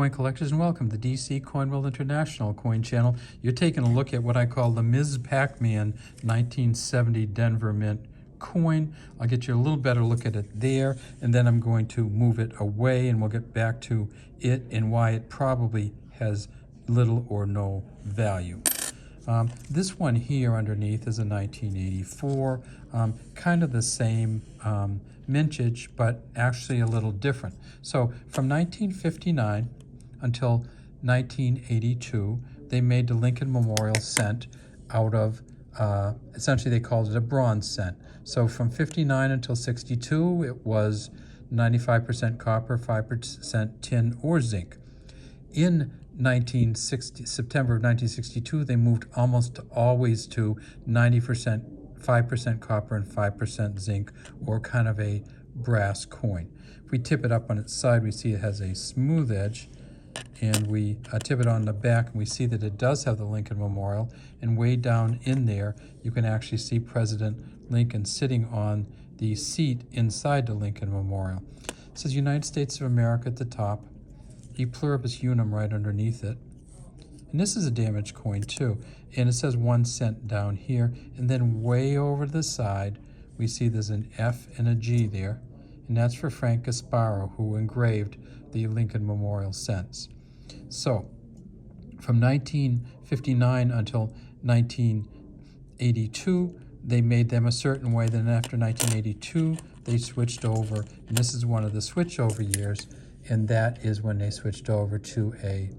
Coin collectors, and welcome to the DC Coin World International Coin Channel. You're taking a look at what I call the Ms. PacMan 1970 Denver Mint coin. I'll get you a little better look at it there, and then I'm going to move it away and we'll get back to it and why it probably has little or no value. This one here underneath is a 1984, kind of the same mintage, but actually a little different. So from 1959 until 1982, they made the Lincoln Memorial cent out of, essentially they called it a bronze cent. So from 59 until 62, it was 95% copper, 5% tin or zinc. In September of 1962, they moved almost always to 90%, 5% copper and 5% zinc, or kind of a brass coin. If we tip it up on its side, we see it has a smooth edge, and we tip it on the back, and we see that it does have the Lincoln Memorial, and way down in there, you can actually see President Lincoln sitting on the seat inside the Lincoln Memorial. It says United States of America at the top, E pluribus unum right underneath it. And this is a damaged coin too. And it says 1 cent down here. And then way over to the side, we see there's an F and a G there. And that's for Frank Gasparo, who engraved the Lincoln Memorial cents. So from 1959 until 1982, they made them a certain way. Then after 1982, they switched over. And this is one of the switchover years. And that is when they switched over to a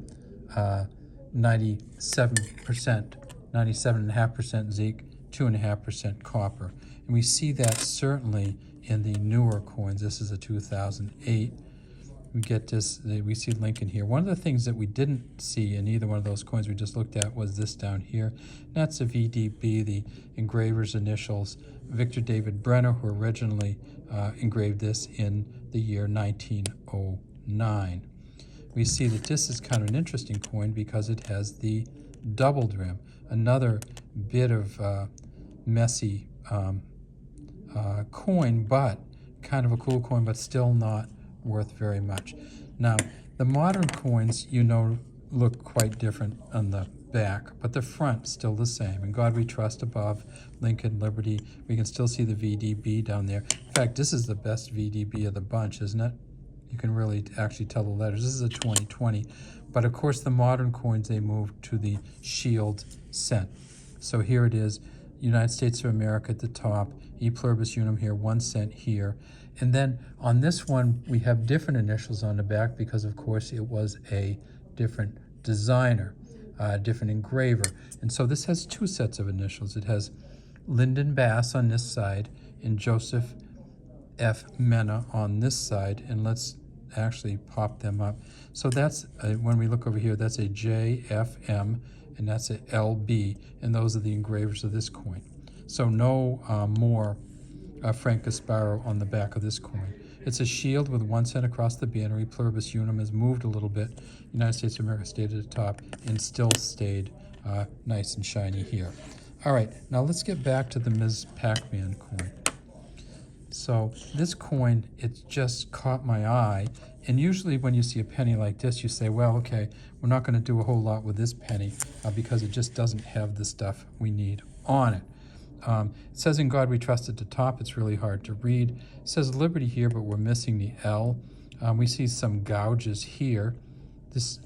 97.5% zinc, 2.5% copper. And we see that certainly in the newer coins. This is a 2008. We get this, we see Lincoln here. One of the things that we didn't see in either one of those coins we just looked at was this down here. And that's the VDB, the engraver's initials, Victor David Brenner, who originally engraved this in the year 1909. We see that this is kind of an interesting coin because it has the doubled rim, another bit of messy coin, but kind of a cool coin, but still not worth very much. Now, the modern coins, you know, look quite different on the back, but the front still the same. In God We Trust above, Lincoln, Liberty. We can still see the VDB down there. In fact, this is the best VDB of the bunch, isn't it? You can really actually tell the letters. This is a 2020. But of course, the modern coins, they moved to the shield cent. So here it is, United States of America at the top, E pluribus unum here, 1 cent here. And then on this one, we have different initials on the back because, of course, it was a different designer, different engraver. And so this has 2 sets of initials. It has Lyndon Bass on this side and Joseph F. Mena on this side. And let's actually pop them up. So that's, when we look over here, that's a JFM and that's a LB. And those are the engravers of this coin. So no more Frank Gasparo on the back of this coin. It's a shield with 1 cent across the banner. E pluribus unum has moved a little bit. United States of America stayed at the top and still stayed nice and shiny here. All right, now let's get back to the Ms. PacMan coin. So this coin, it just caught my eye. And usually when you see a penny like this, you say, well, okay, we're not going to do a whole lot with this penny because it just doesn't have the stuff we need on it. It says In God We Trust at the top. It's really hard to read. It says Liberty here, but we're missing the L. We see some gouges here. This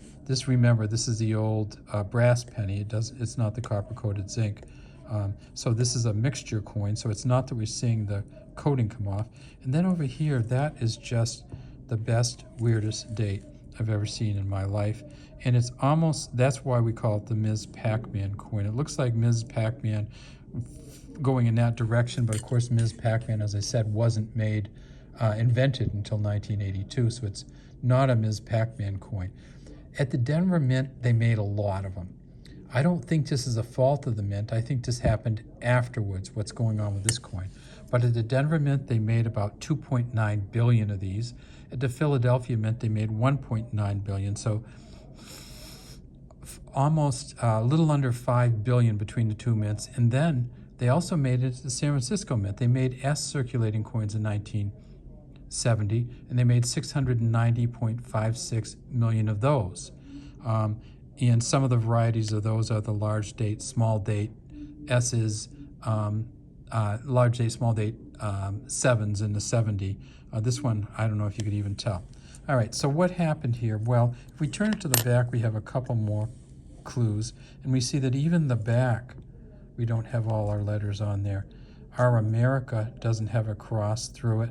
remember, this is the old brass penny. It's not the copper-coated zinc. So this is a mixture coin, so it's not that we're seeing the coating come off. And then over here, that is just the best, weirdest date I've ever seen in my life. And it's almost, that's why we call it the Ms. PacMan coin. It looks like Ms. PacMan going in that direction, but of course Ms. PacMan, as I said, wasn't invented until 1982, so it's not a Ms. PacMan coin. At the Denver Mint, they made a lot of them. I don't think this is a fault of the Mint. I think this happened afterwards, what's going on with this coin. But at the Denver Mint, they made about 2.9 billion of these. At the Philadelphia Mint, they made 1.9 billion, so almost a little under 5 billion between the two mints. And then they also made it at the San Francisco Mint. They made S circulating coins in 70, and they made 690.56 million of those. And some of the varieties of those are the large date, small date S's, large date, small date 7s in the 70. This one, I don't know if you could even tell. All right, so what happened here? Well, if we turn it to the back, we have a couple more clues, and we see that even the back, we don't have all our letters on there. Our America doesn't have a cross through it.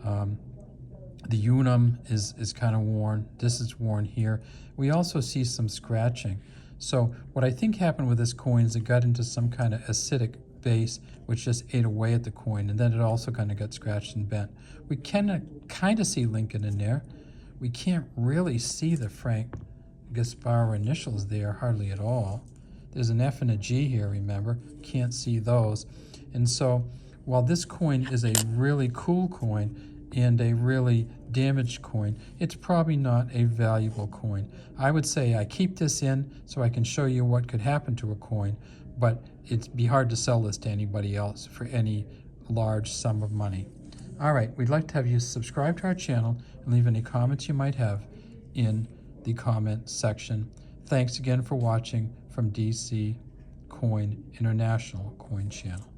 The unum is kind of worn. This is worn here. We also see some scratching. So what I think happened with this coin is it got into some kind of acidic base, which just ate away at the coin, and then it also kind of got scratched and bent. We can kind of see Lincoln in there. We can't really see the Frank Gasparo initials there, hardly at all. There's an F and a G here, remember? Can't see those. And so while this coin is a really cool coin and a really damaged coin, it's probably not a valuable coin. I would say I keep this in so I can show you what could happen to a coin, but it'd be hard to sell this to anybody else for any large sum of money. All right, we'd like to have you subscribe to our channel and leave any comments you might have in the comment section. Thanks again for watching from DC Coin International Coin Channel.